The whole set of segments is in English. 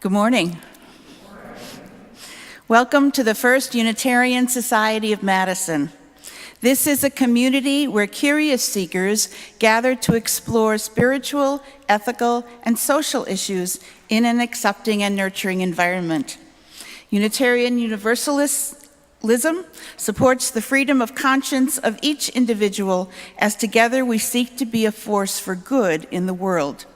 Good morning. Welcome to the First Unitarian Society of Madison. This is a community where curious seekers gather to explore spiritual, ethical, and social issues in an accepting and nurturing environment. Unitarian Universalism supports the freedom of conscience of each individual as together we seek to be a force for good in the world.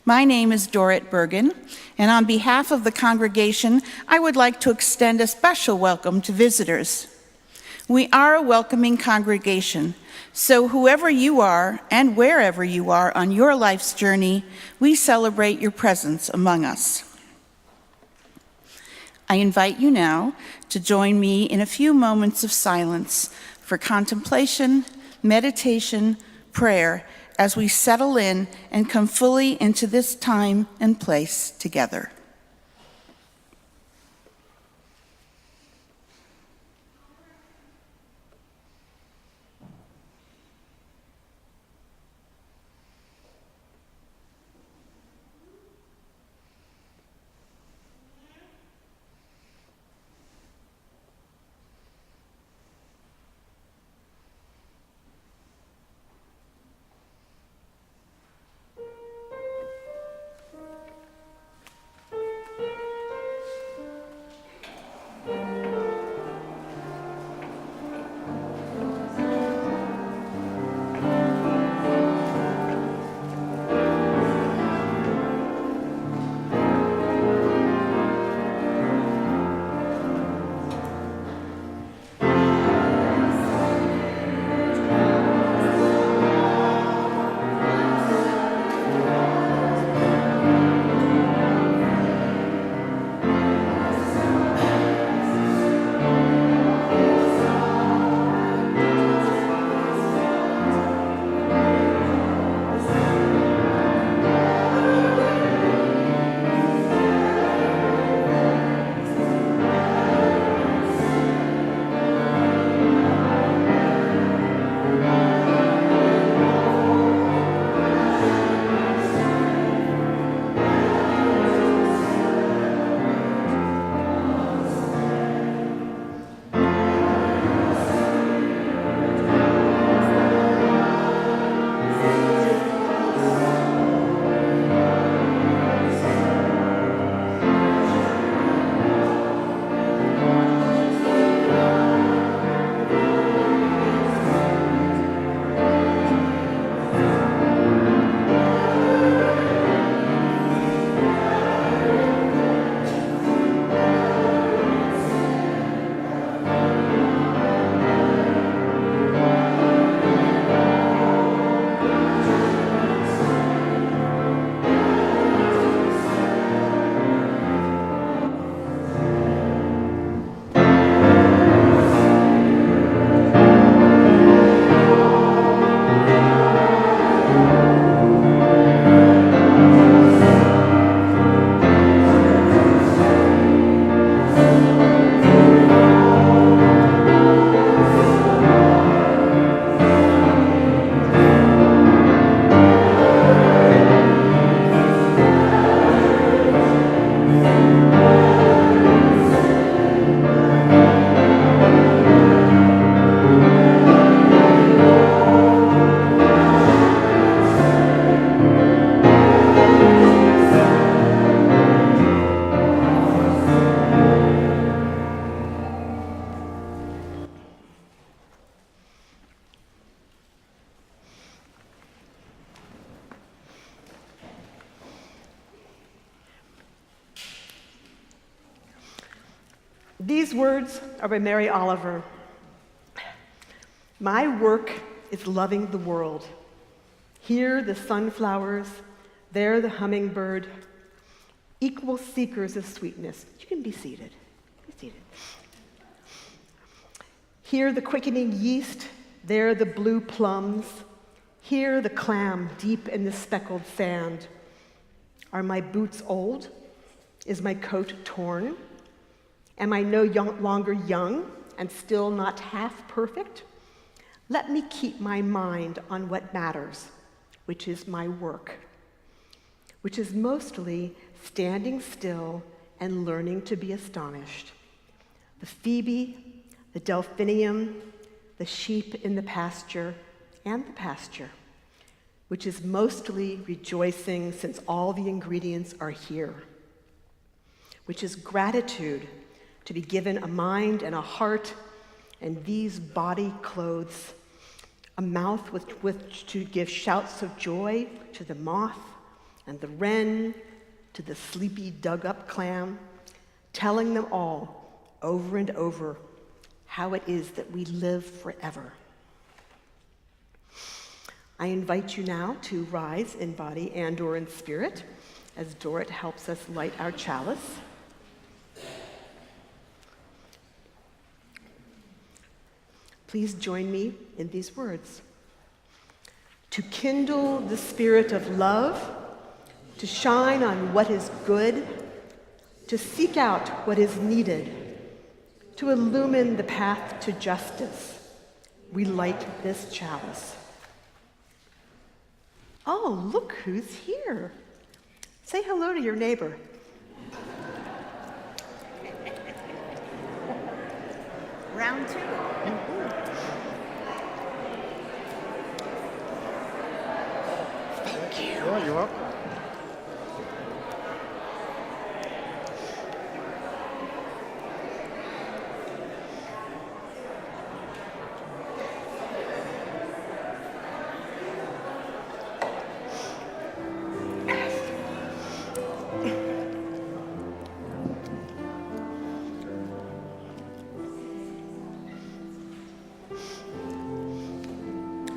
My name is Dorrit Bergen, and on behalf of the congregation, I would like to extend a special welcome to visitors. We are a welcoming congregation, so whoever you are and wherever you are on your life's journey, we celebrate your presence among us. I invite you now to join me in a few moments of silence for contemplation, meditation, prayer, as we settle in and come fully into this time and place together. These words are by Mary Oliver. My work is loving the world. Here the sunflowers, there the hummingbird, equal seekers of sweetness. You can be seated. Be seated. Here the quickening yeast, there the blue plums, here the clam deep in the speckled sand. Are my boots old? Is my coat torn? Am I no longer young and still not half perfect? Let me keep my mind on what matters, which is my work. which is mostly standing still and learning to be astonished. The phoebe, the delphinium, the sheep in the pasture, and the pasture, which is mostly rejoicing since all the ingredients are here, which is gratitude to be given a mind and a heart and these body clothes, a mouth with which to give shouts of joy to the moth and the wren, to the sleepy dug-up clam, telling them all over and over how it is that we live forever. I invite you now to rise in body and/or in spirit as Dorrit helps us light our chalice. Please join me in these words. To kindle the spirit of love, to shine on what is good, to seek out what is needed, to illumine the path to justice, we light this chalice. Oh, look who's here. Say hello to your neighbor. Round two. Thank you. Sure, you're welcome.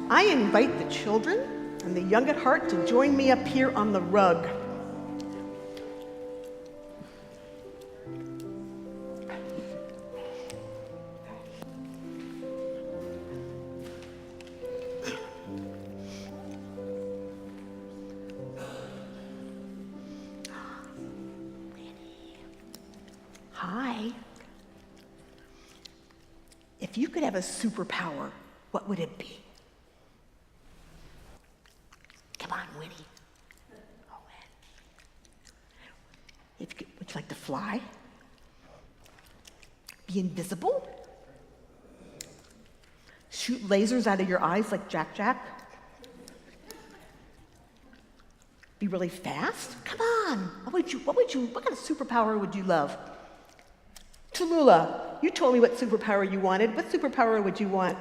I invite the children and the young at heart to join me up here on the rug. Hi. If you could have a superpower, what would it be? Come on, Winnie. Oh, would you like to fly? Be invisible? Shoot lasers out of your eyes like Jack Jack? Be really fast? Come on. What kind of superpower would you love? Tallulah, you told me what superpower you wanted. What superpower would you want?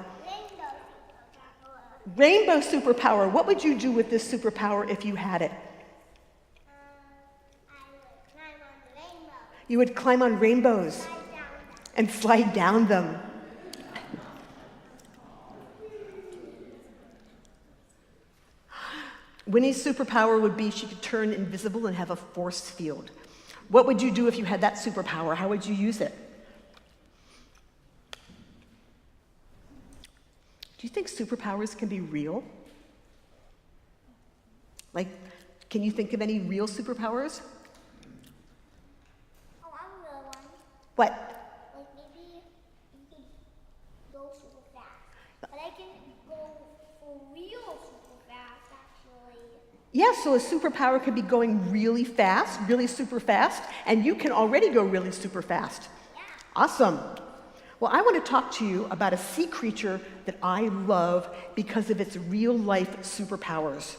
Rainbow superpower. What would you do with this superpower if you had it? I would climb on the rainbow. You would climb on rainbows and slide down them. Winnie's superpower would be she could turn invisible and have a force field. What would you do if you had that superpower? How would you use it? Do you think superpowers can be real? Like, can you think of any real superpowers? Oh, I'm the one. What? Like maybe you could go super fast. But I can go for real super fast, actually. Yeah, so a superpower could be going really fast, really super fast, and you can already go really super fast. Yeah. Awesome. Well, I want to talk to you about a sea creature that I love because of its real-life superpowers.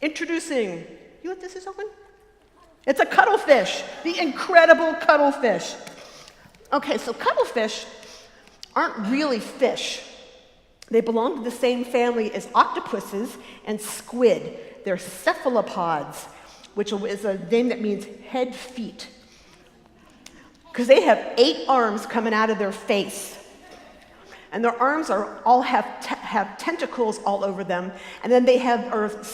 Introducing, you know what this is, Owen? It's a cuttlefish, the incredible cuttlefish. Okay, so cuttlefish aren't really fish. They belong to the same family as octopuses and squid. They're cephalopods, which is a name that means head feet. Because they have 8 arms coming out of their face. And their arms all have tentacles all over them, and then they have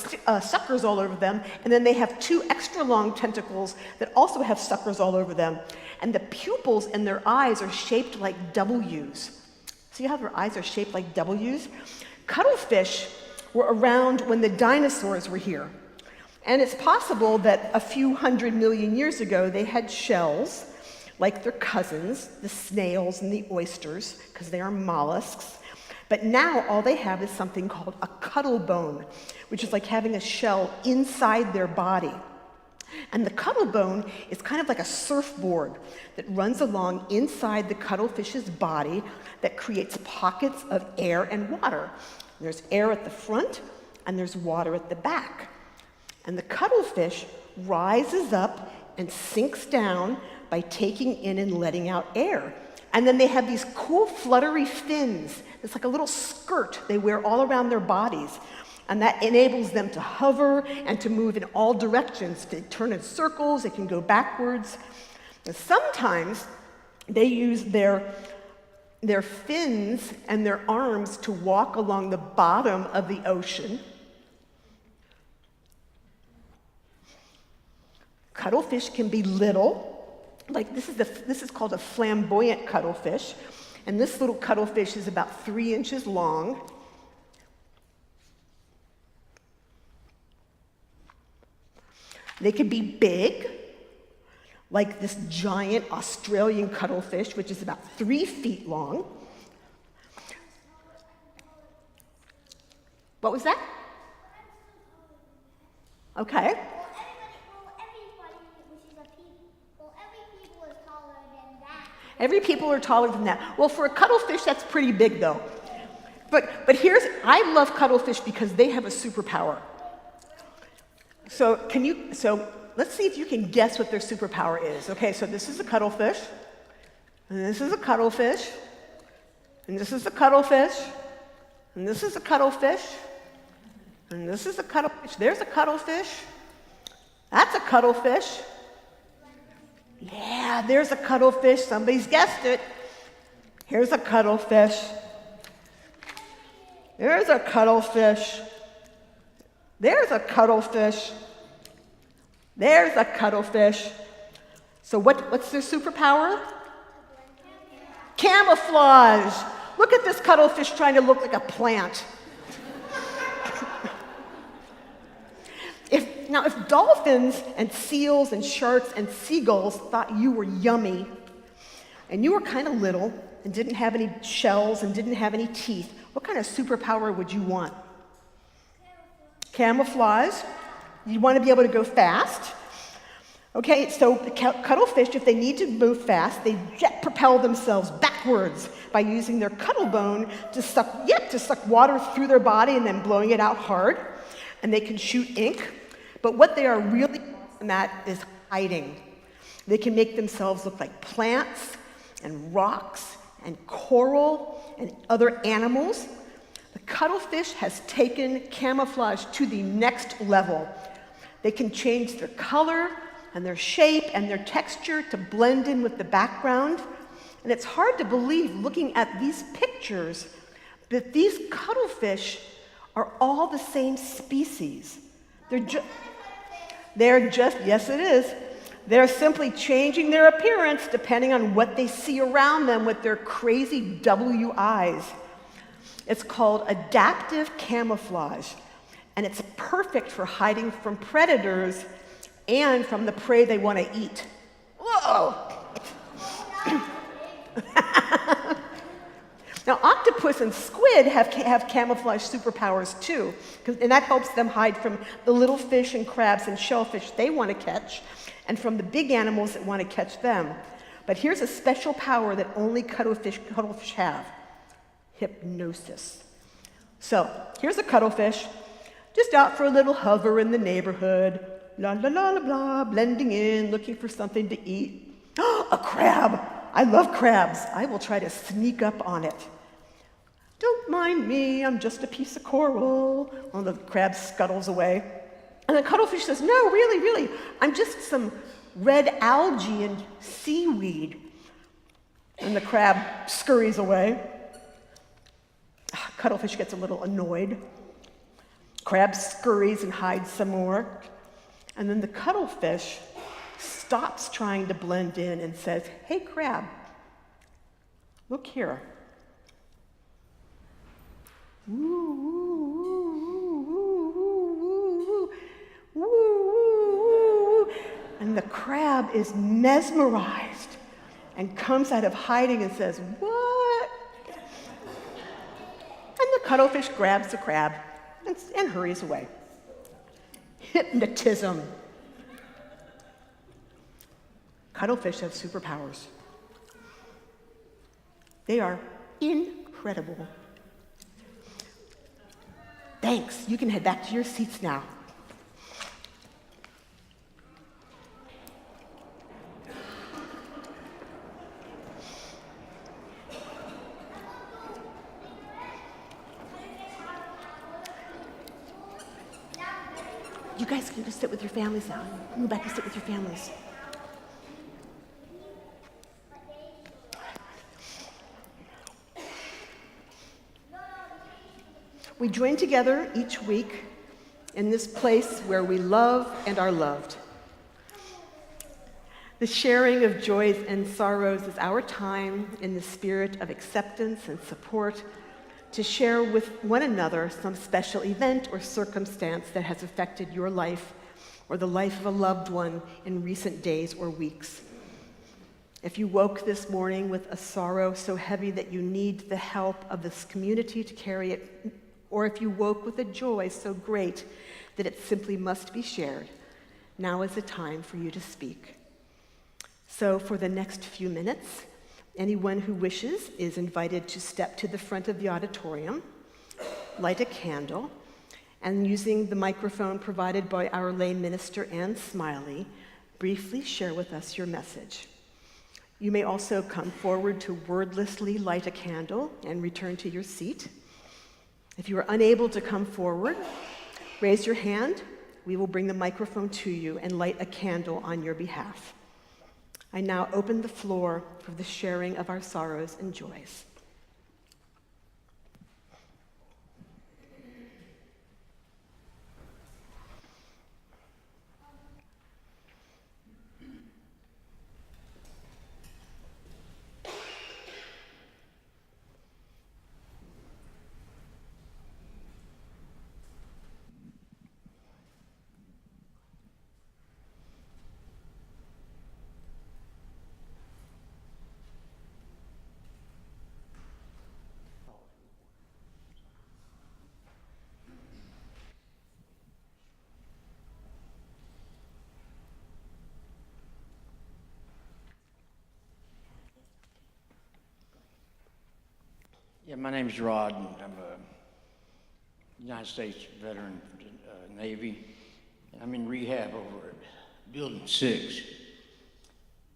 suckers all over them, and then they have 2 extra long tentacles that also have suckers all over them. And the pupils in their eyes are shaped like W's. See how their eyes are shaped like W's? Cuttlefish were around when the dinosaurs were here. And it's possible that a few 100 million years ago they had shells, like their cousins, the snails and the oysters, because they are mollusks. But now all they have is something called a cuttle bone, which is like having a shell inside their body. And the cuttlebone is kind of like a surfboard that runs along inside the cuttlefish's body that creates pockets of air and water. There's air at the front, and there's water at the back. And the cuttlefish rises up and sinks down by taking in and letting out air. And then they have these cool fluttery fins. It's like a little skirt they wear all around their bodies. And that enables them to hover and to move in all directions. They turn in circles, they can go backwards. And sometimes they use their fins and their arms to walk along the bottom of the ocean. Cuttlefish can be little. Like this is called a flamboyant cuttlefish. And this little cuttlefish is about 3 inches long. They can be big, like this giant Australian cuttlefish, which is about 3 feet long. What was that? Okay. Every people is taller than that. Every people are taller than that. Well, for a cuttlefish, that's pretty big, though. But I love cuttlefish because they have a superpower. So let's see if you can guess what their superpower is. Okay, so this is a cuttlefish, and this is a cuttlefish, and this is a cuttlefish, and this is a cuttlefish, and this is a cuttlefish. There's a cuttlefish. That's a cuttlefish. Yeah, there's a cuttlefish. Somebody's guessed it. Here's a cuttlefish. There's a cuttlefish. There's a cuttlefish. There's a cuttlefish. So what's their superpower? Camouflage. Look at this cuttlefish trying to look like a plant. If dolphins and seals and sharks and seagulls thought you were yummy, and you were kind of little and didn't have any shells and didn't have any teeth, what kind of superpower would you want? Camouflage. You want to be able to go fast. Okay, so the cuttlefish, if they need to move fast, they jet propel themselves backwards by using their cuttlebone to suck water through their body and then blowing it out hard. And they can shoot ink. But what they are really awesome at is hiding. They can make themselves look like plants and rocks and coral and other animals. The cuttlefish has taken camouflage to the next level. They can change their color and their shape and their texture to blend in with the background. And it's hard to believe, looking at these pictures, that these cuttlefish are all the same species. Yes it is. They're simply changing their appearance depending on what they see around them with their crazy W eyes. It's called adaptive camouflage, and it's perfect for hiding from predators and from the prey they want to eat. Whoa! Now, octopus and squid have camouflage superpowers too, and that helps them hide from the little fish and crabs and shellfish they want to catch, and from the big animals that want to catch them. But here's a special power that only cuttlefish have: hypnosis. So, here's a cuttlefish, just out for a little hover in the neighborhood, la la la la blah, blending in, looking for something to eat. A crab! I love crabs. I will try to sneak up on it. Don't mind me, I'm just a piece of coral. One of the crabs scuttles away. And the cuttlefish says, no, really, I'm just some red algae and seaweed. And the crab scurries away. Cuttlefish gets a little annoyed. Crab scurries and hides some more. And then the cuttlefish stops trying to blend in and says, hey, crab, look here. Ooh, ooh, ooh, ooh, ooh, ooh. And the crab is mesmerized and comes out of hiding and says, what? And the cuttlefish grabs the crab and hurries away. Hypnotism. Cuttlefish have superpowers. They are incredible. Thanks. You can head back to your seats now. You guys can just sit with your families now. Move back and sit with your families. We join together each week in this place where we love and are loved. The sharing of joys and sorrows is our time in the spirit of acceptance and support to share with one another some special event or circumstance that has affected your life or the life of a loved one in recent days or weeks. If you woke this morning with a sorrow so heavy that you need the help of this community to carry it, or if you woke with a joy so great that it simply must be shared, now is the time for you to speak. So for the next few minutes, anyone who wishes is invited to step to the front of the auditorium, light a candle, and using the microphone provided by our lay minister, Ann Smiley, briefly share with us your message. You may also come forward to wordlessly light a candle and return to your seat. If you are unable to come forward, raise your hand. We will bring the microphone to you and light a candle on your behalf. I now open the floor for the sharing of our sorrows and joys. Yeah, my name's Rod, and I'm a United States veteran, Navy, and I'm in rehab over at Building 6.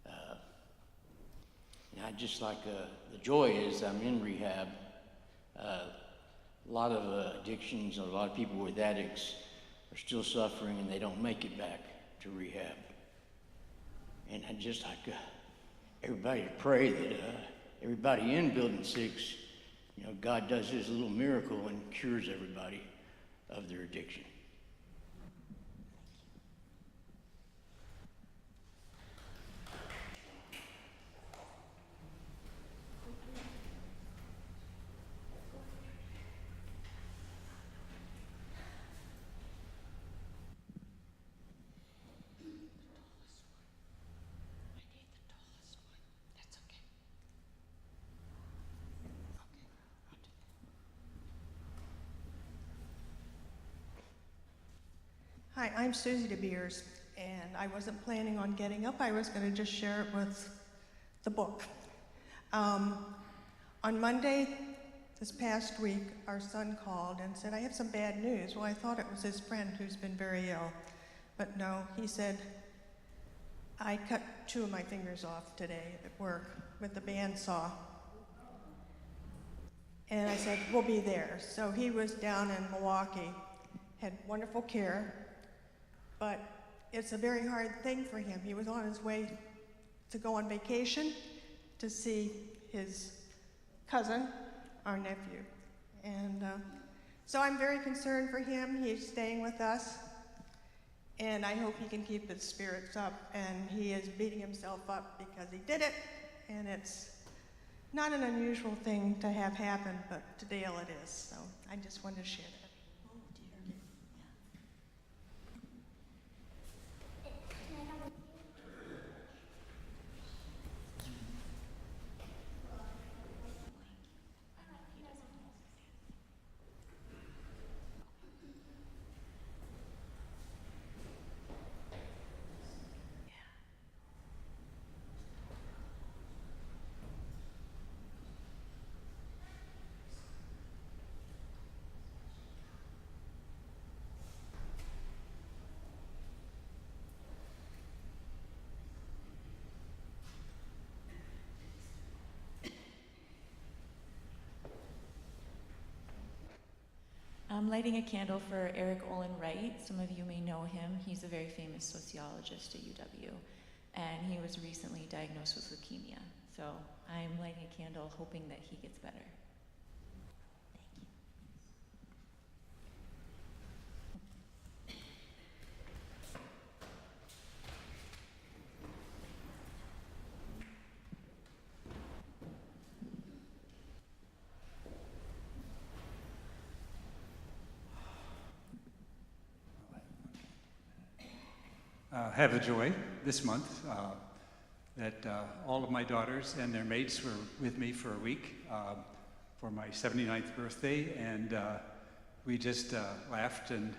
And I just like, the joy is I'm in rehab. A lot of addictions, a lot of people with addicts are still suffering and they don't make it back to rehab. And I just like everybody to pray that everybody in Building 6, God does his little miracle and cures everybody of their addiction. Hi, I'm Susie De Beers, and I wasn't planning on getting up. I was going to just share it with the book. On Monday, this past week, our son called and said, I have some bad news. Well, I thought it was his friend who's been very ill, but no, he said, I cut 2 of my fingers off today at work with the bandsaw. And I said, we'll be there. So he was down in Milwaukee, had wonderful care, but it's a very hard thing for him. He was on his way to go on vacation to see his cousin, our nephew. And so I'm very concerned for him. He's staying with us, and I hope he can keep his spirits up. And he is beating himself up because he did it, and it's not an unusual thing to have happen, but to Dale it is. So I just wanted to share that. I'm lighting a candle for Eric Olin Wright. Some of you may know him. He's a very famous sociologist at UW, and he was recently diagnosed with leukemia. So I'm lighting a candle hoping that he gets better. Have the joy this month that all of my daughters and their mates were with me for a week for my 79th birthday, and we just laughed and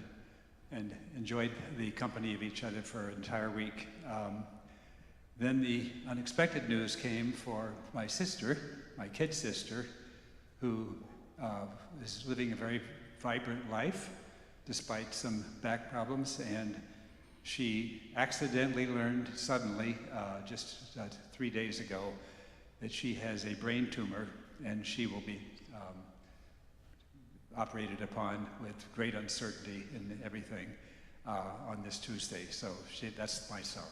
enjoyed the company of each other for an entire week. Then the unexpected news came for my sister, my kid sister, who is living a very vibrant life despite some back problems, and she accidentally learned suddenly, just 3 days ago, that she has a brain tumor, and she will be operated upon with great uncertainty and everything on this Tuesday. So that's my sorrow.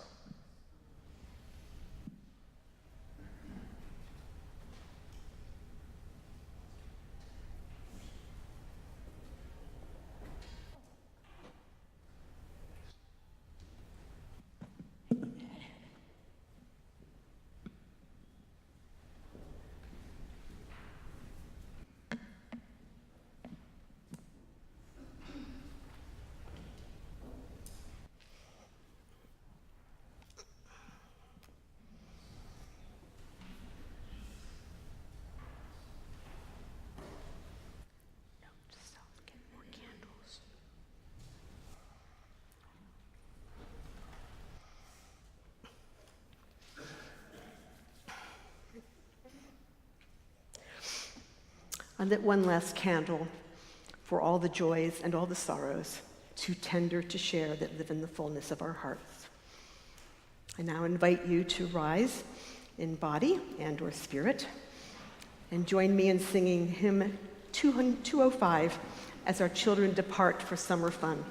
I lit one last candle for all the joys and all the sorrows, too tender to share, that live in the fullness of our hearts. I now invite you to rise in body and or spirit and join me in singing hymn 205 as our children depart for summer fun.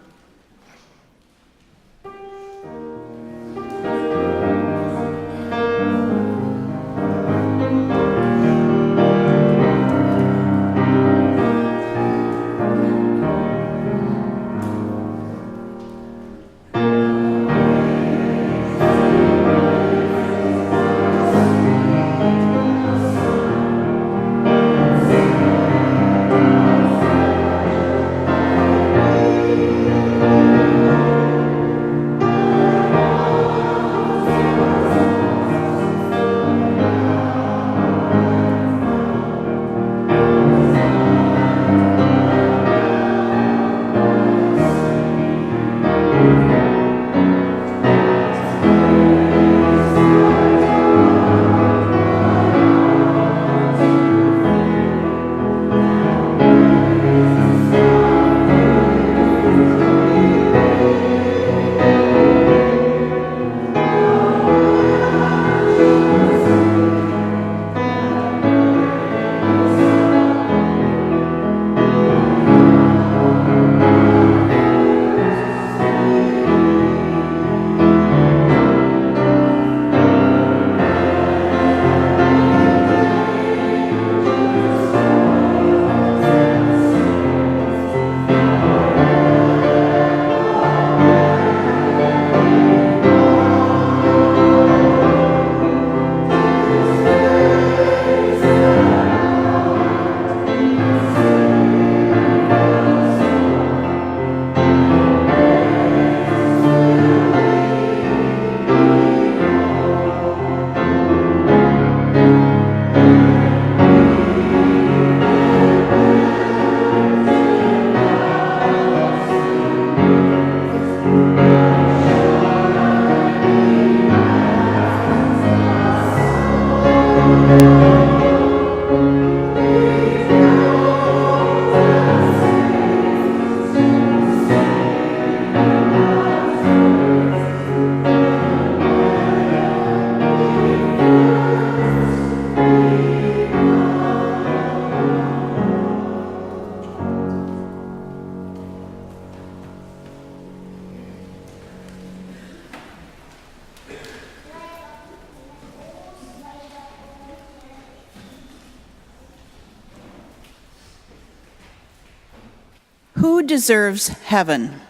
Who deserves heaven?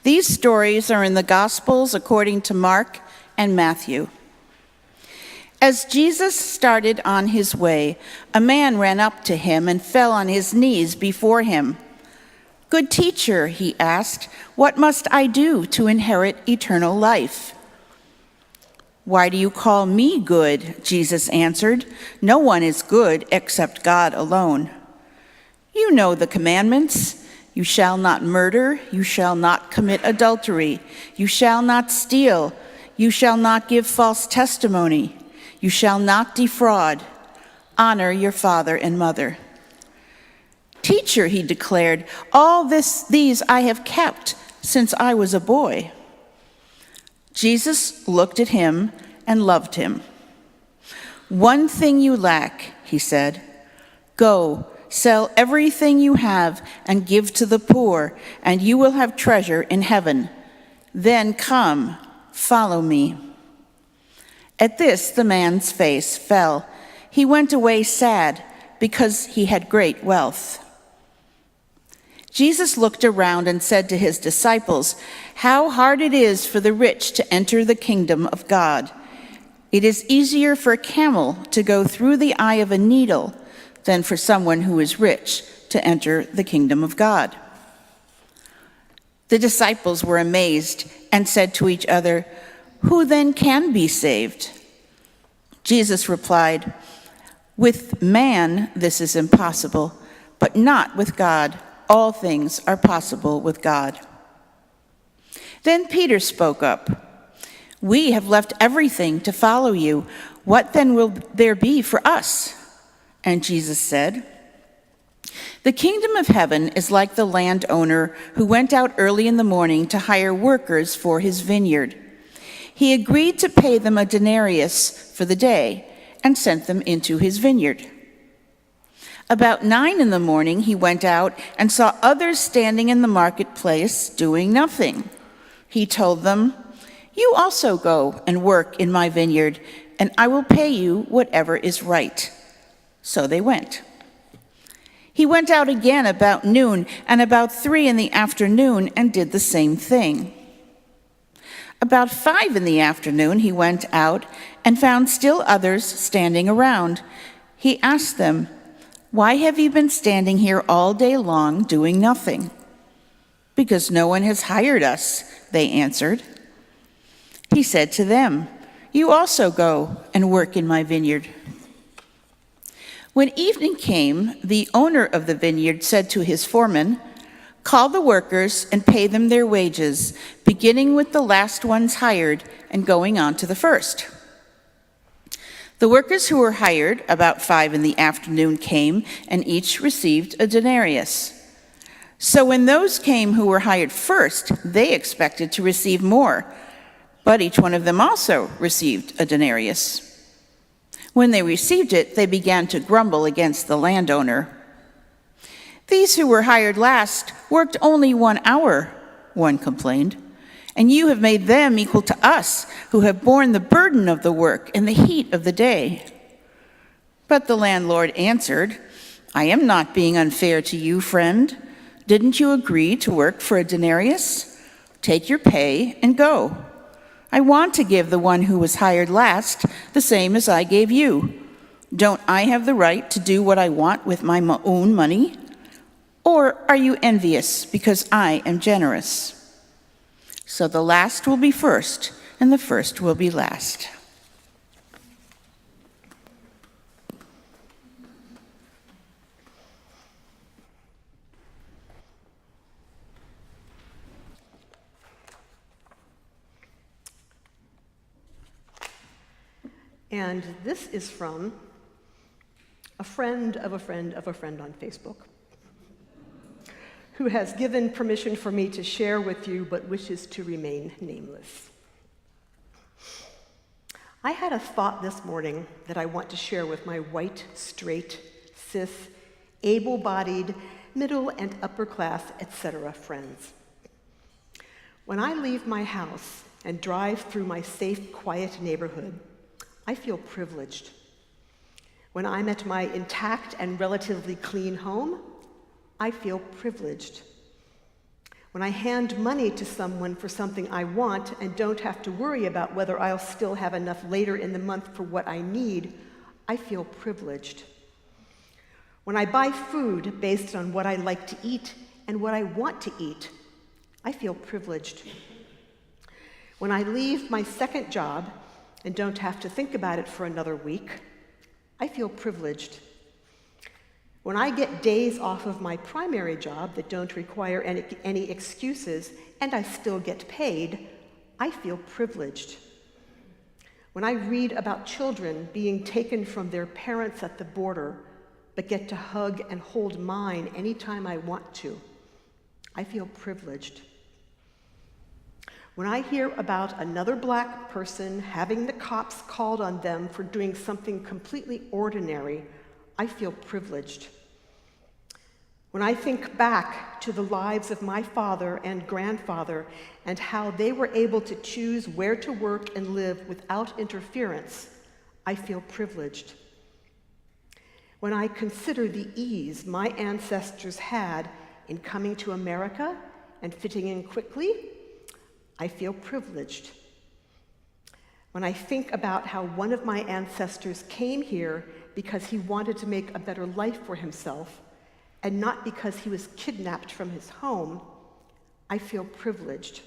These stories are in the Gospels according to Mark and Matthew. As Jesus started on his way, a man ran up to him and fell on his knees before him. "Good teacher," he asked, "what must I do to inherit eternal life?" "Why do you call me good?" Jesus answered. "No one is good except God alone. You know the commandments. You shall not murder. You shall not commit adultery. You shall not steal. You shall not give false testimony. You shall not defraud. Honor your father and mother." "Teacher," he declared, "all these I have kept since I was a boy." Jesus looked at him and loved him. "One thing you lack," he said. "Go, sell everything you have and give to the poor, and you will have treasure in heaven. Then come, follow me." At this, the man's face fell. He went away sad because he had great wealth. Jesus looked around and said to his disciples, "How hard it is for the rich to enter the kingdom of God. It is easier for a camel to go through the eye of a needle than for someone who is rich to enter the kingdom of God." The disciples were amazed and said to each other, "Who then can be saved?" Jesus replied, "With man this is impossible, but not with God. All things are possible with God." Then Peter spoke up. "We have left everything to follow you. What then will there be for us?" And Jesus said, "The kingdom of heaven is like the landowner who went out early in the morning to hire workers for his vineyard. He agreed to pay them a denarius for the day and sent them into his vineyard. About 9 in the morning, he went out and saw others standing in the marketplace doing nothing. He told them, 'You also go and work in my vineyard, and I will pay you whatever is right.' So they went. He went out again about noon and about 3 in the afternoon and did the same thing. About 5 in the afternoon, he went out and found still others standing around. He asked them, 'Why have you been standing here all day long doing nothing?' 'Because no one has hired us,' they answered. He said to them, 'You also go and work in my vineyard.' When evening came, the owner of the vineyard said to his foreman, 'Call the workers and pay them their wages, beginning with the last ones hired and going on to the first.' The workers who were hired about 5 in the afternoon came, and each received a denarius. So when those came who were hired first, they expected to receive more, but each one of them also received a denarius. When they received it, they began to grumble against the landowner. 'These who were hired last worked only 1 hour,' one complained, 'and you have made them equal to us, who have borne the burden of the work in the heat of the day.' But the landlord answered, 'I am not being unfair to you, friend. Didn't you agree to work for a denarius? Take your pay and go. I want to give the one who was hired last the same as I gave you. Don't I have the right to do what I want with my own money? Or are you envious because I am generous?' So the last will be first, and the first will be last." And this is from a friend of a friend of a friend on Facebook, who has given permission for me to share with you but wishes to remain nameless. I had a thought this morning that I want to share with my white, straight, cis, able-bodied, middle and upper class, etc. friends. When I leave my house and drive through my safe, quiet neighborhood, I feel privileged. When I'm at my intact and relatively clean home, I feel privileged. When I hand money to someone for something I want and don't have to worry about whether I'll still have enough later in the month for what I need, I feel privileged. When I buy food based on what I like to eat and what I want to eat, I feel privileged. When I leave my second job and don't have to think about it for another week, I feel privileged. When I get days off of my primary job that don't require any excuses and I still get paid, I feel privileged. When I read about children being taken from their parents at the border but get to hug and hold mine anytime I want to, I feel privileged. When I hear about another Black person having the cops called on them for doing something completely ordinary, I feel privileged. When I think back to the lives of my father and grandfather and how they were able to choose where to work and live without interference, I feel privileged. When I consider the ease my ancestors had in coming to America and fitting in quickly, I feel privileged. When I think about how one of my ancestors came here because he wanted to make a better life for himself, and not because he was kidnapped from his home, I feel privileged.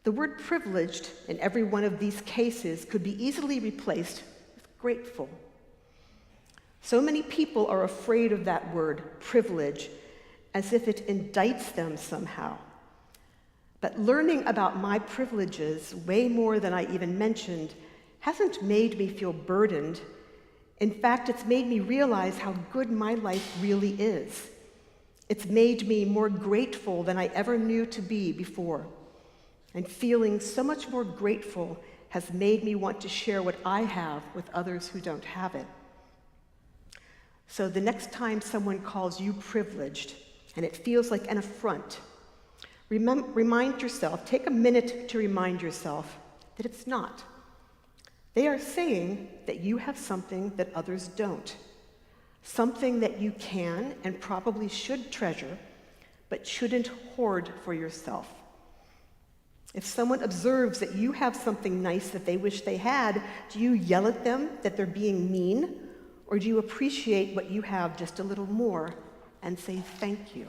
The word privileged in every one of these cases could be easily replaced with grateful. So many people are afraid of that word, privilege, as if it indicts them somehow. But learning about my privileges, way more than I even mentioned, hasn't made me feel burdened. In fact, it's made me realize how good my life really is. It's made me more grateful than I ever knew to be before. And feeling so much more grateful has made me want to share what I have with others who don't have it. So the next time someone calls you privileged and it feels like an affront, remind yourself, take a minute to remind yourself that it's not. They are saying that you have something that others don't, something that you can and probably should treasure, but shouldn't hoard for yourself. If someone observes that you have something nice that they wish they had, do you yell at them that they're being mean, or do you appreciate what you have just a little more and say thank you?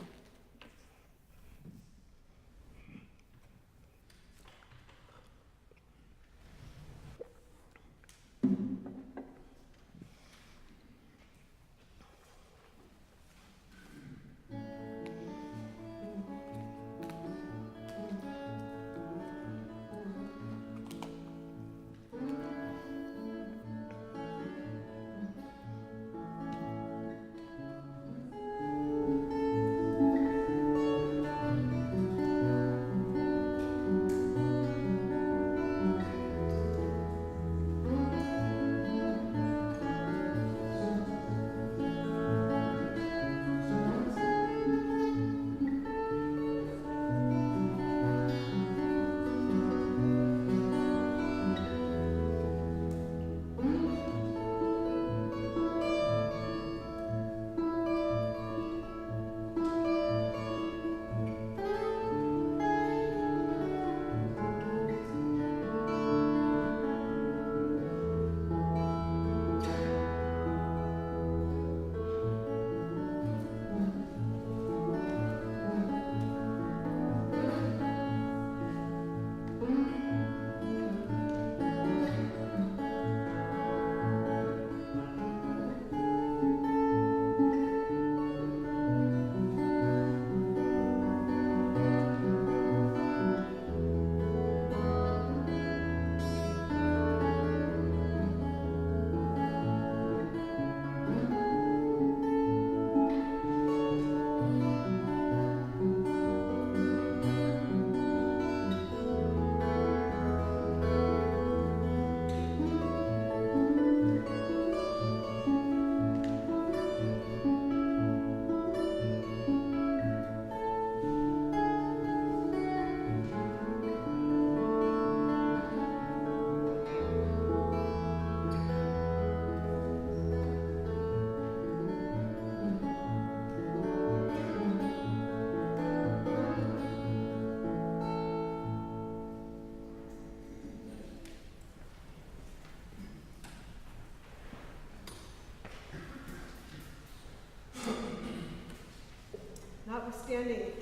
notwithstanding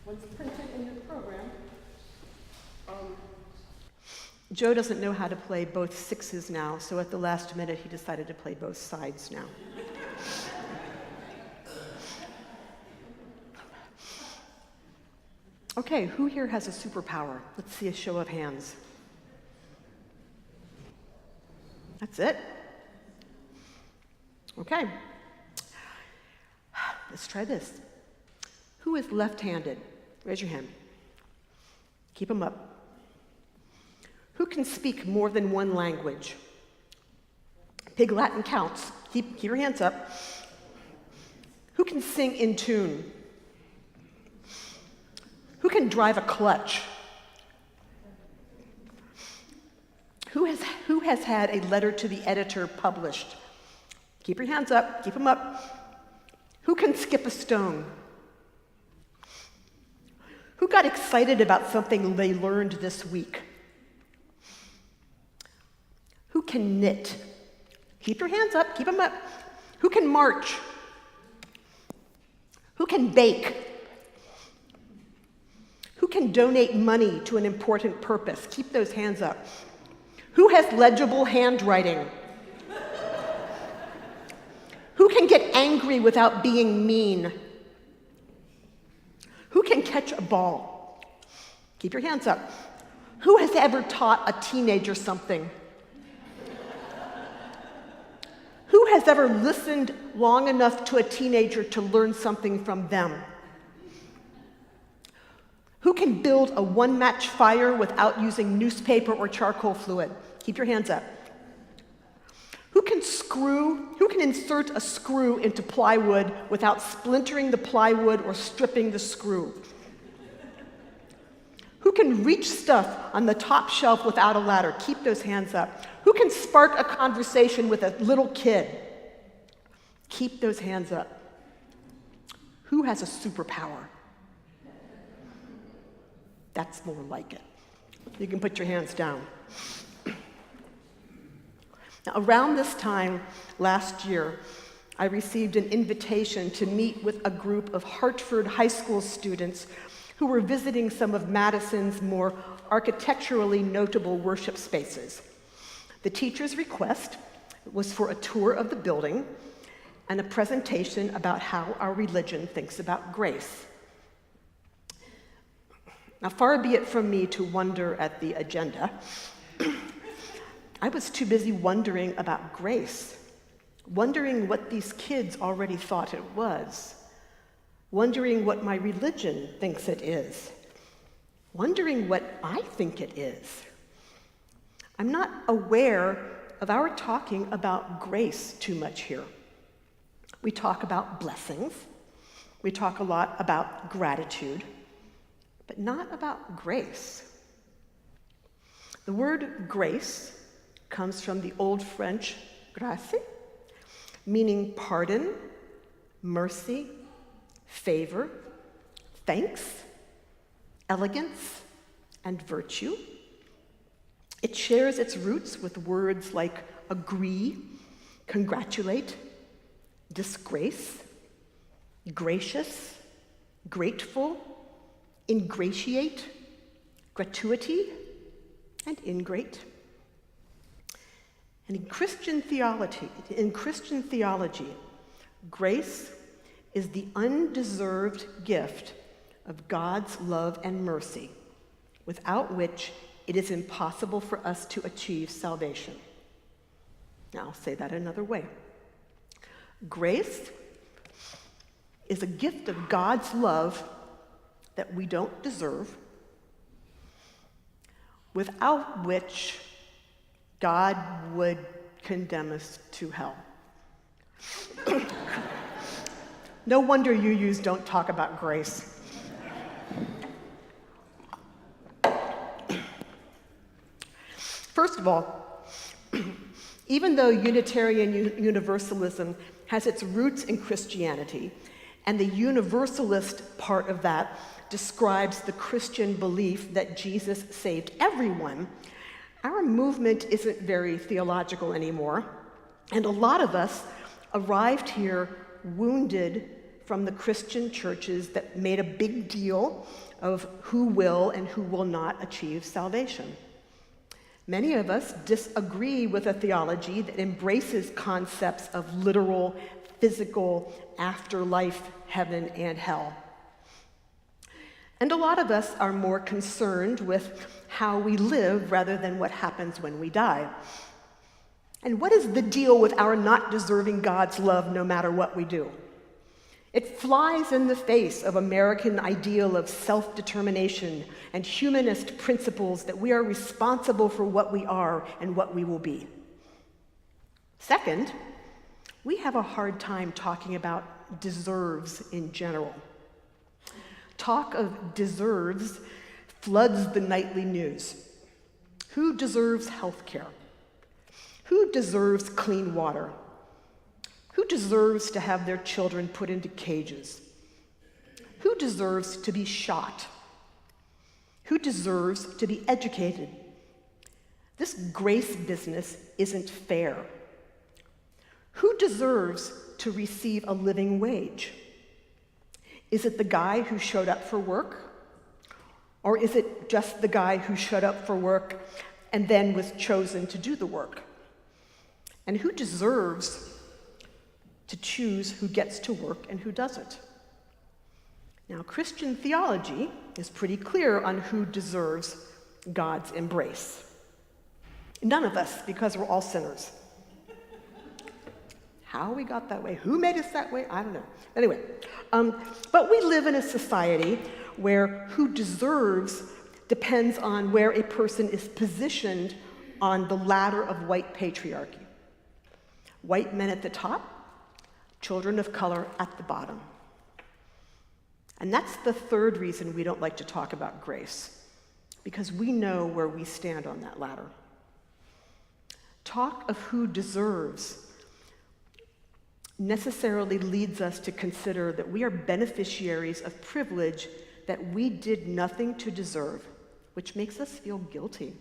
what's printed in the program, Joe doesn't know how to play both sixes now, so at the last minute he decided to play both sides now. Okay, who here has a superpower? Let's see a show of hands. That's it? Okay. Let's try this. Who is left-handed? Raise your hand. Keep them up. Who can speak more than one language? Pig Latin counts. Keep your hands up. Who can sing in tune? Who can drive a clutch? Who has had a letter to the editor published? Keep your hands up. Keep them up. Who can skip a stone? Who got excited about something they learned this week? Who can knit? Keep your hands up, keep them up. Who can march? Who can bake? Who can donate money to an important purpose? Keep those hands up. Who has legible handwriting? Who can get angry without being mean? Who can catch a ball? Keep your hands up. Who has ever taught a teenager something? Who has ever listened long enough to a teenager to learn something from them? Who can build a one-match fire without using newspaper or charcoal fluid? Keep your hands up. Who can insert a screw into plywood without splintering the plywood or stripping the screw? Who can reach stuff on the top shelf without a ladder? Keep those hands up. Who can spark a conversation with a little kid? Keep those hands up. Who has a superpower? That's more like it. You can put your hands down. Now, around this time last year, I received an invitation to meet with a group of Hartford high school students who were visiting some of Madison's more architecturally notable worship spaces. The teacher's request was for a tour of the building and a presentation about how our religion thinks about grace. Now, far be it from me to wonder at the agenda. I was too busy wondering about grace, wondering what these kids already thought it was, wondering what my religion thinks it is, wondering what I think it is. I'm not aware of our talking about grace too much here. We talk about blessings, we talk a lot about gratitude, but not about grace. The word grace comes from the Old French grâce, meaning pardon, mercy, favor, thanks, elegance, and virtue. It shares its roots with words like agree, congratulate, disgrace, gracious, grateful, ingratiate, gratuity, and ingrate. And in Christian theology, grace is the undeserved gift of God's love and mercy, without which it is impossible for us to achieve salvation. Now, I'll say that another way. Grace is a gift of God's love that we don't deserve, without which God would condemn us to hell. No wonder you don't talk about grace. First of all, even though Unitarian Universalism has its roots in Christianity, and the Universalist part of that describes the Christian belief that Jesus saved everyone, our movement isn't very theological anymore, and a lot of us arrived here wounded from the Christian churches that made a big deal of who will and who will not achieve salvation. Many of us disagree with a theology that embraces concepts of literal, physical, afterlife, heaven, and hell. And a lot of us are more concerned with how we live rather than what happens when we die. And what is the deal with our not deserving God's love no matter what we do? It flies in the face of American ideal of self-determination and humanist principles that we are responsible for what we are and what we will be. Second, we have a hard time talking about deserves in general. Talk of deserves floods the nightly news. Who deserves health care? Who deserves clean water? Who deserves to have their children put into cages? Who deserves to be shot? Who deserves to be educated? This grace business isn't fair. Who deserves to receive a living wage? Is it the guy who showed up for work? Or is it just the guy who showed up for work and then was chosen to do the work? And who deserves to choose who gets to work and who doesn't? Now, Christian theology is pretty clear on who deserves God's embrace. None of us, because we're all sinners. How we got that way, who made us that way, I don't know. Anyway, but we live in a society where who deserves depends on where a person is positioned on the ladder of white patriarchy. White men at the top, children of color at the bottom. And that's the third reason we don't like to talk about grace, because we know where we stand on that ladder. Talk of who deserves necessarily leads us to consider that we are beneficiaries of privilege that we did nothing to deserve, which makes us feel guilty.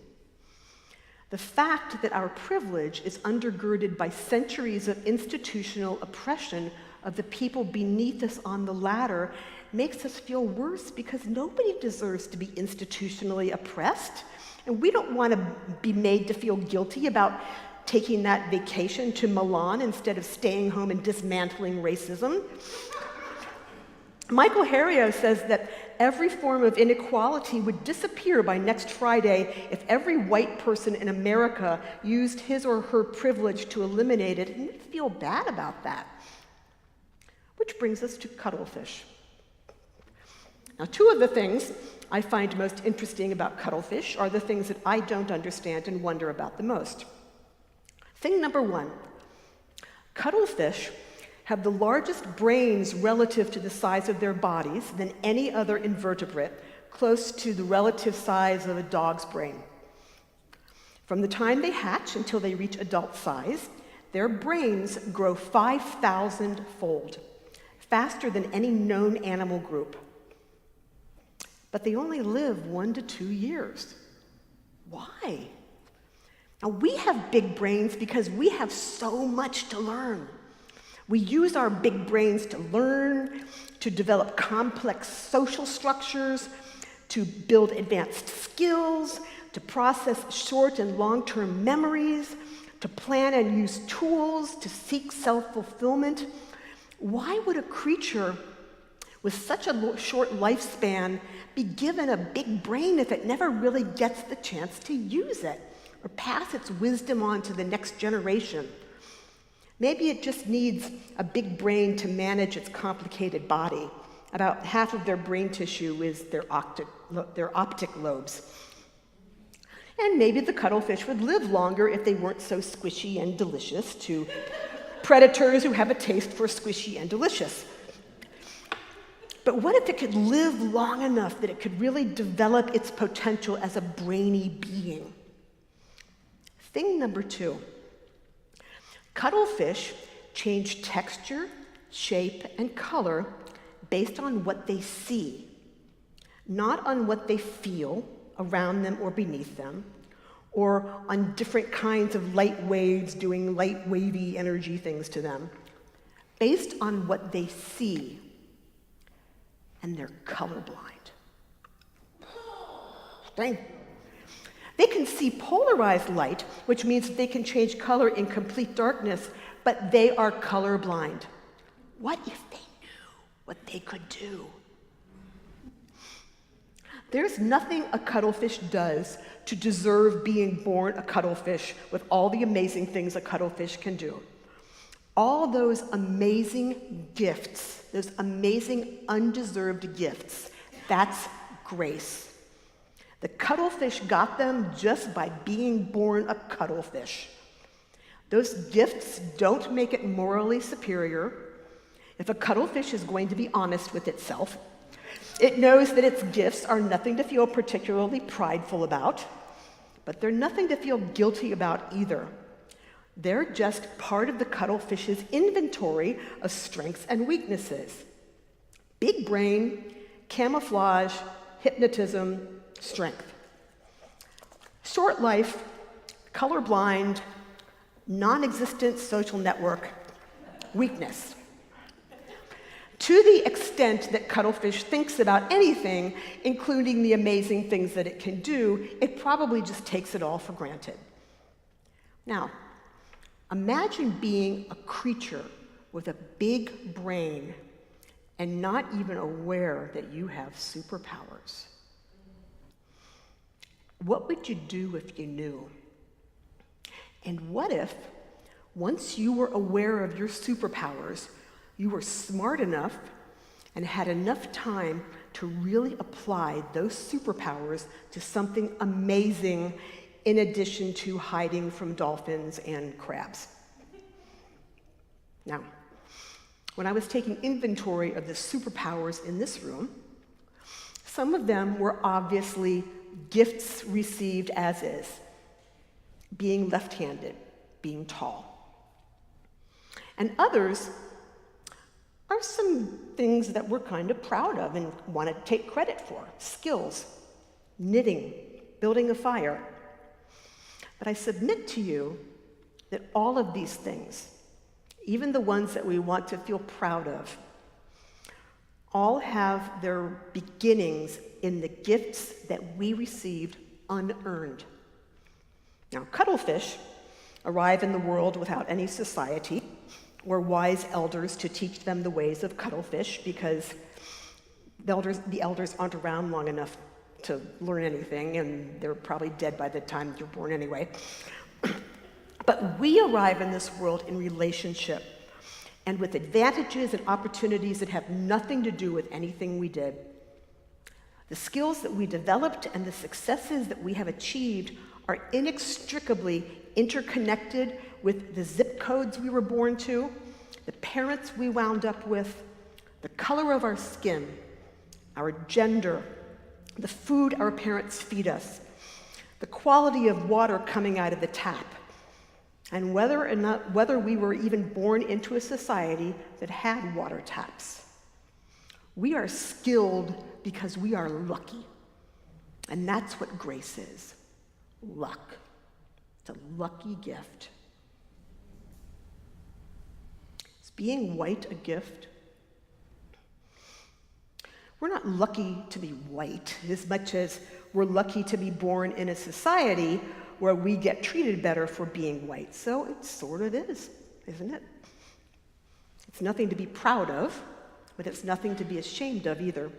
The fact that our privilege is undergirded by centuries of institutional oppression of the people beneath us on the ladder makes us feel worse, because nobody deserves to be institutionally oppressed. And we don't want to be made to feel guilty about taking that vacation to Milan instead of staying home and dismantling racism. Michael Harrio says that every form of inequality would disappear by next Friday if every white person in America used his or her privilege to eliminate it, and we'd feel bad about that. Which brings us to Cuttlefish. Now, two of the things I find most interesting about Cuttlefish are the things that I don't understand and wonder about the most. Thing number one, Cuttlefish have the largest brains relative to the size of their bodies than any other invertebrate, close to the relative size of a dog's brain. From the time they hatch until they reach adult size, their brains grow 5,000-fold, faster than any known animal group. But they only live 1 to 2 years. Why? Now, we have big brains because we have so much to learn. We use our big brains to learn, to develop complex social structures, to build advanced skills, to process short and long-term memories, to plan and use tools, to seek self-fulfillment. Why would a creature with such a short lifespan be given a big brain if it never really gets the chance to use it or pass its wisdom on to the next generation? Maybe it just needs a big brain to manage its complicated body. About half of their brain tissue is their optic lobes. And maybe the cuttlefish would live longer if they weren't so squishy and delicious to predators who have a taste for squishy and delicious. But what if it could live long enough that it could really develop its potential as a brainy being? Thing number two. Cuttlefish change texture, shape, and color based on what they see, not on what they feel around them or beneath them, or on different kinds of light waves doing light wavy energy things to them. Based on what they see, and they're colorblind. Thank you. They can see polarized light, which means that they can change color in complete darkness, but they are colorblind. What if they knew what they could do? There's nothing a cuttlefish does to deserve being born a cuttlefish with all the amazing things a cuttlefish can do. All those amazing gifts, those amazing undeserved gifts, that's grace. The cuttlefish got them just by being born a cuttlefish. Those gifts don't make it morally superior. If a cuttlefish is going to be honest with itself, it knows that its gifts are nothing to feel particularly prideful about, but they're nothing to feel guilty about either. They're just part of the cuttlefish's inventory of strengths and weaknesses. Big brain, camouflage, hypnotism, strength. Short life, colorblind, non-existent social network, weakness. To the extent that cuttlefish thinks about anything, including the amazing things that it can do, it probably just takes it all for granted. Now, imagine being a creature with a big brain and not even aware that you have superpowers. What would you do if you knew? And what if, once you were aware of your superpowers, you were smart enough and had enough time to really apply those superpowers to something amazing in addition to hiding from dolphins and crabs? Now, when I was taking inventory of the superpowers in this room, some of them were obviously gifts received as is. Being left-handed, being tall. And others are some things that we're kind of proud of and want to take credit for. Skills, knitting, building a fire. But I submit to you that all of these things, even the ones that we want to feel proud of, all have their beginnings in the gifts that we received unearned. Now, cuttlefish arrive in the world without any society or wise elders to teach them the ways of cuttlefish, because the elders aren't around long enough to learn anything, and they're probably dead by the time you're born anyway. But we arrive in this world in relationship, and with advantages and opportunities that have nothing to do with anything we did. The skills that we developed and the successes that we have achieved are inextricably interconnected with the zip codes we were born to, the parents we wound up with, the color of our skin, our gender, the food our parents feed us, the quality of water coming out of the tap, and whether we were even born into a society that had water taps. We are skilled because we are lucky. And that's what grace is. Luck. It's a lucky gift. Is being white a gift? We're not lucky to be white as much as we're lucky to be born in a society where we get treated better for being white. So it sort of is, isn't it? It's nothing to be proud of, but it's nothing to be ashamed of either.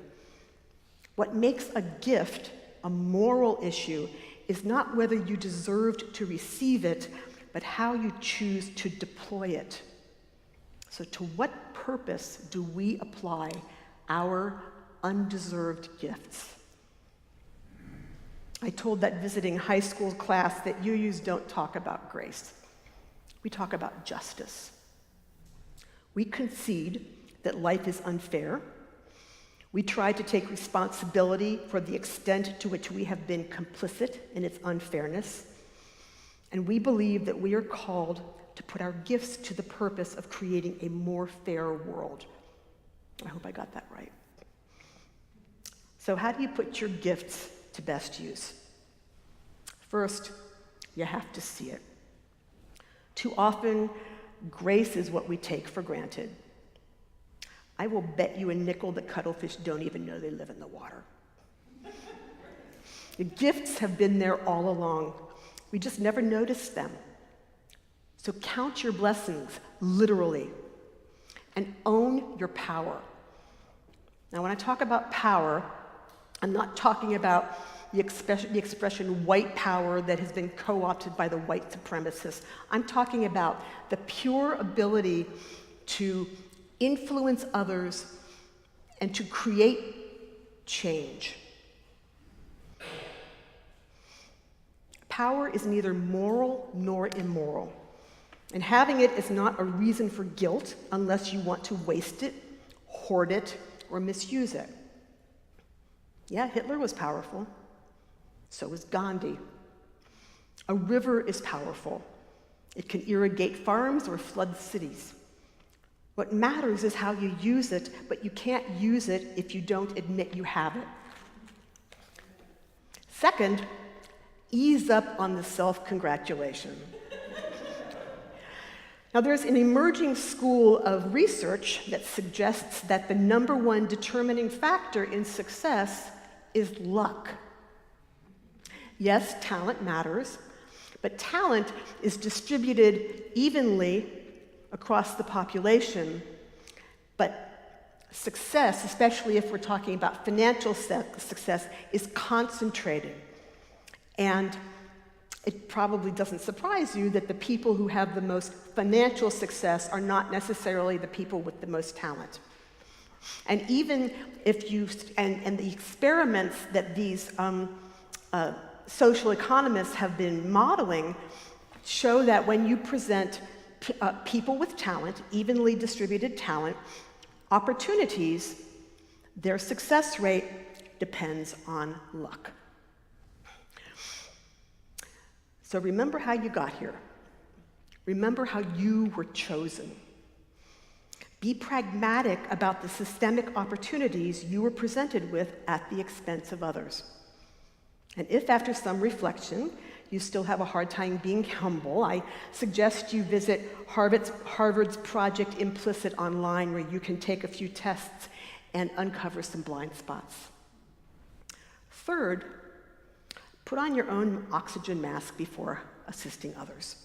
What makes a gift a moral issue is not whether you deserved to receive it, but how you choose to deploy it. So to what purpose do we apply our undeserved gifts? I told that visiting high school class that UUs don't talk about grace. We talk about justice. We concede that life is unfair. We try to take responsibility for the extent to which we have been complicit in its unfairness. And we believe that we are called to put our gifts to the purpose of creating a more fair world. I hope I got that right. So how do you put your gifts to best use? First, you have to see it. Too often, grace is what we take for granted. I will bet you a nickel that cuttlefish don't even know they live in the water. The gifts have been there all along. We just never noticed them. So count your blessings, literally, and own your power. Now, when I talk about power, I'm not talking about the expression white power that has been co-opted by the white supremacists. I'm talking about the pure ability to influence others and to create change. Power is neither moral nor immoral, and having it is not a reason for guilt unless you want to waste it, hoard it, or misuse it. Yeah, Hitler was powerful. So was Gandhi. A river is powerful. It can irrigate farms or flood cities. What matters is how you use it, but you can't use it if you don't admit you have it. Second, ease up on the self-congratulation. Now, there's an emerging school of research that suggests that the number one determining factor in success is luck. Yes, talent matters, but talent is distributed evenly across the population. But success, especially if we're talking about financial success, is concentrated. And it probably doesn't surprise you that the people who have the most financial success are not necessarily the people with the most talent. And even if you, and the experiments that these social economists have been modeling show that when you present people with talent, evenly distributed talent, opportunities, their success rate depends on luck. So remember how you got here. Remember how you were chosen. Be pragmatic about the systemic opportunities you were presented with at the expense of others. And if after some reflection you still have a hard time being humble, I suggest you visit Harvard's Project Implicit online, where you can take a few tests and uncover some blind spots. Third, put on your own oxygen mask before assisting others.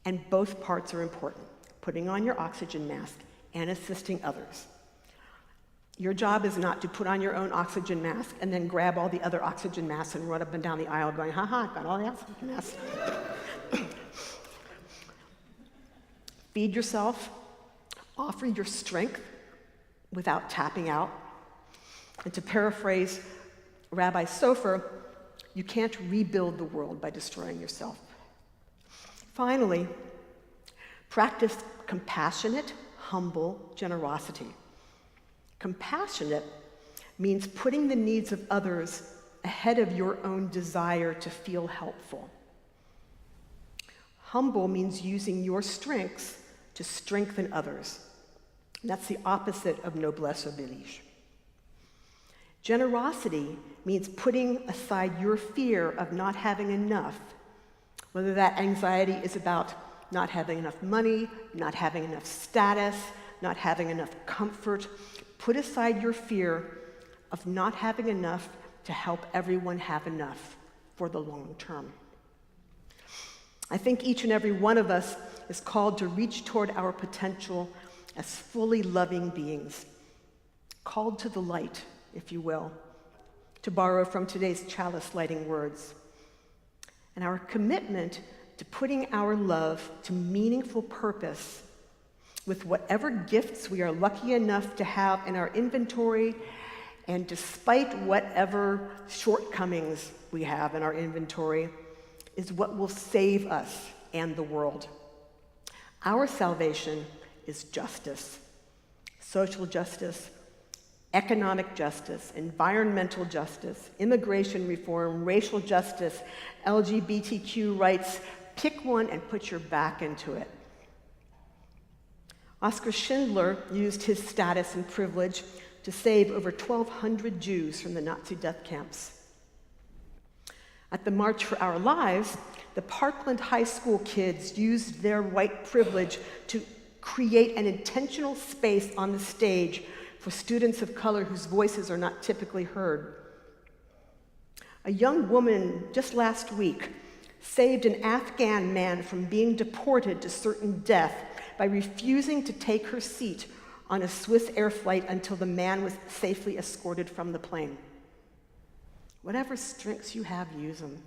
And both parts are important, putting on your oxygen mask and assisting others. Your job is not to put on your own oxygen mask and then grab all the other oxygen masks and run up and down the aisle going, ha, got all the oxygen masks. Feed yourself, offer your strength without tapping out. And to paraphrase Rabbi Sofer, you can't rebuild the world by destroying yourself. Finally, practice compassionate, humble generosity. Compassionate means putting the needs of others ahead of your own desire to feel helpful. Humble means using your strengths to strengthen others. And that's the opposite of noblesse oblige. Generosity means putting aside your fear of not having enough, whether that anxiety is about not having enough money, not having enough status, not having enough comfort. Put aside your fear of not having enough to help everyone have enough for the long term. I think each and every one of us is called to reach toward our potential as fully loving beings, called to the light, if you will, to borrow from today's chalice lighting words. And our commitment to putting our love to meaningful purpose with whatever gifts we are lucky enough to have in our inventory, and despite whatever shortcomings we have in our inventory, is what will save us and the world. Our salvation is justice, social justice, economic justice, environmental justice, immigration reform, racial justice, LGBTQ rights. Pick one and put your back into it. Oskar Schindler used his status and privilege to save over 1,200 Jews from the Nazi death camps. At the March for Our Lives, the Parkland High School kids used their white privilege to create an intentional space on the stage for students of color whose voices are not typically heard. A young woman just last week saved an Afghan man from being deported to certain death by refusing to take her seat on a Swiss air flight until the man was safely escorted from the plane. Whatever strengths you have, use them.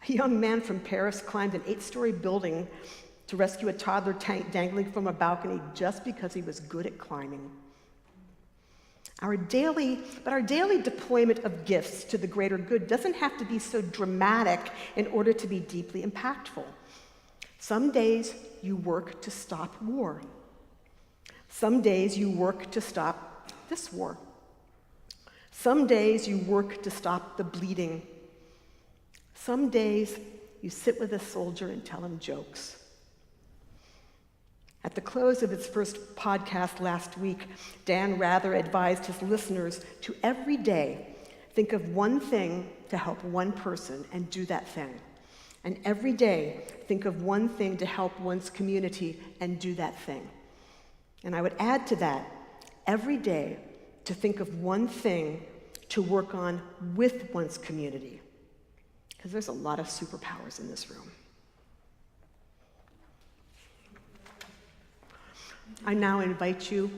A young man from Paris climbed an 8-story building to rescue a toddler dangling from a balcony just because he was good at climbing. Our daily deployment of gifts to the greater good doesn't have to be so dramatic in order to be deeply impactful. Some days you work to stop war. Some days you work to stop this war. Some days you work to stop the bleeding. Some days you sit with a soldier and tell him jokes. At the close of its first podcast last week, Dan Rather advised his listeners to every day think of one thing to help one person and do that thing. And every day think of one thing to help one's community and do that thing. And I would add to that, every day to think of one thing to work on with one's community. Because there's a lot of superpowers in this room. I now invite you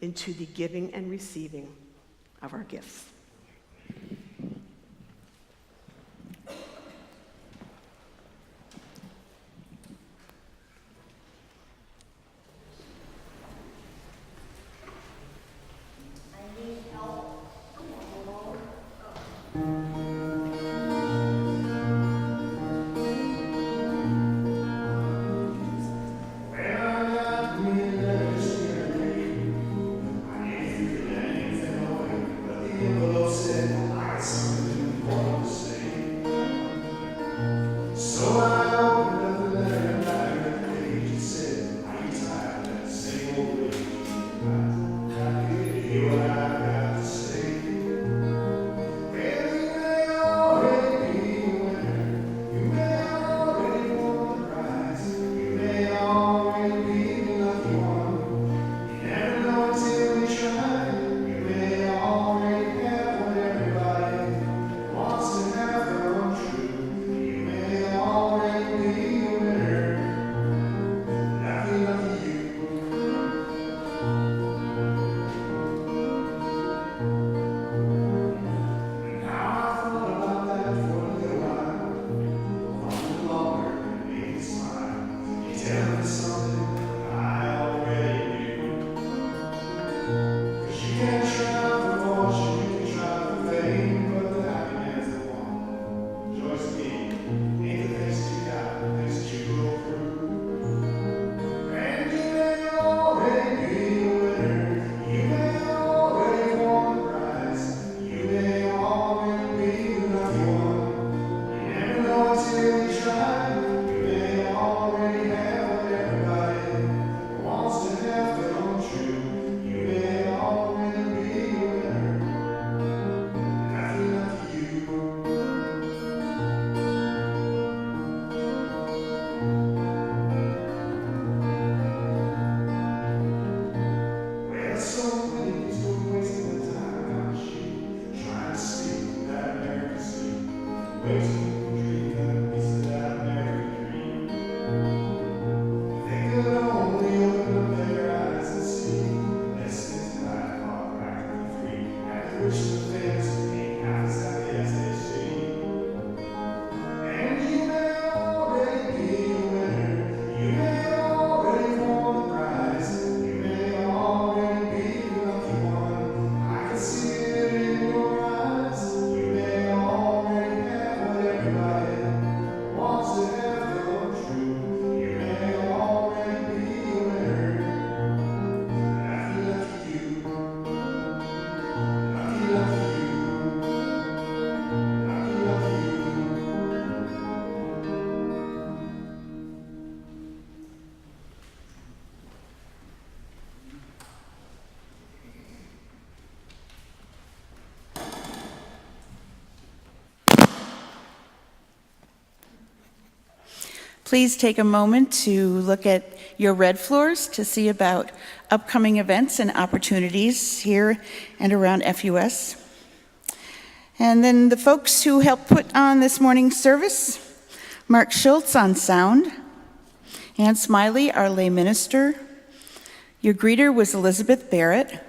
into the giving and receiving of our gifts. Please take a moment to look at your red floors to see about upcoming events and opportunities here and around FUS. And then the folks who helped put on this morning's service, Mark Schultz on sound, Ann Smiley, our lay minister. Your greeter was Elizabeth Barrett.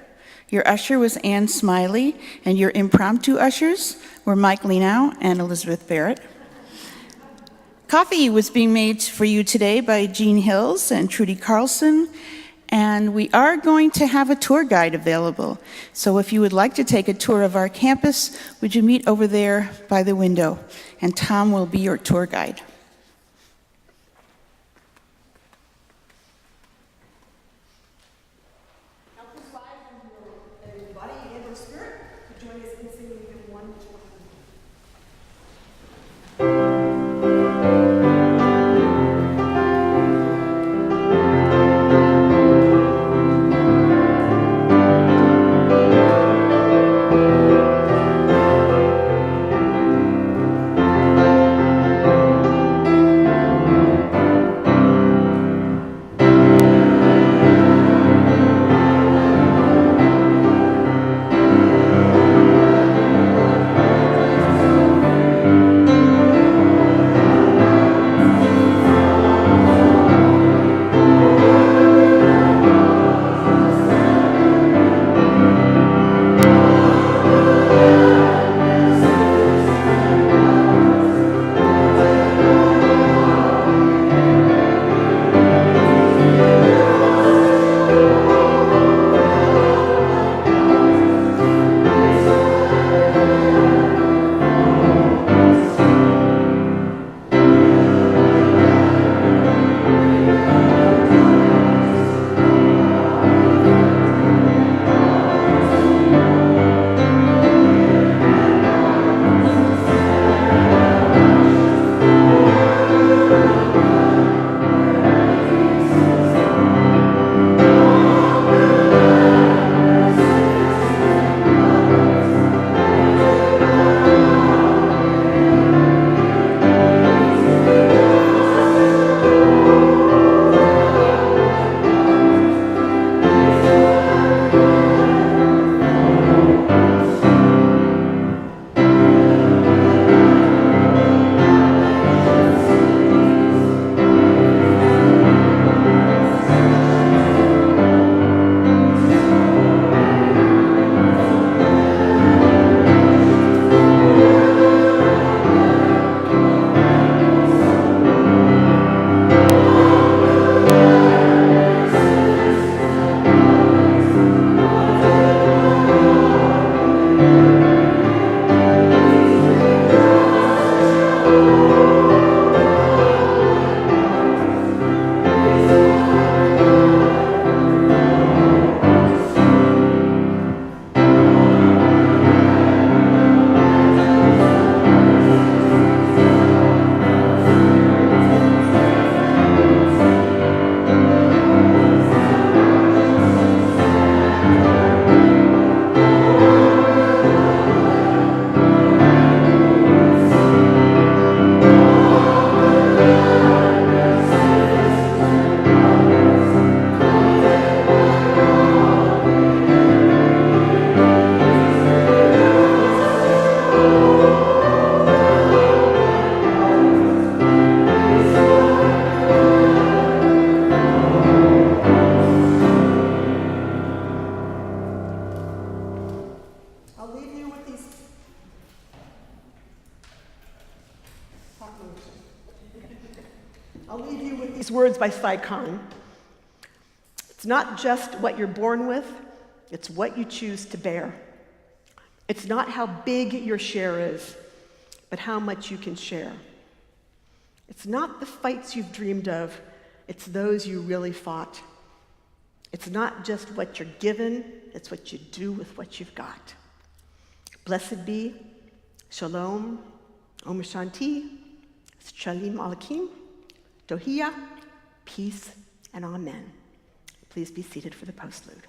Your usher was Ann Smiley, and your impromptu ushers were Mike Lenow and Elizabeth Barrett. Coffee was being made for you today by Jean Hills and Trudy Carlson, and we are going to have a tour guide available. So if you would like to take a tour of our campus, would you meet over there by the window? And Tom will be your tour guide. I'll leave you with these words by Sai Khan. It's not just what you're born with, it's what you choose to bear. It's not how big your share is, but how much you can share. It's not the fights you've dreamed of, it's those you really fought. It's not just what you're given, it's what you do with what you've got. Blessed be, Shalom, Om Shanti, Shalim Aleichem, Dohiya, peace, and amen. Please be seated for the postlude.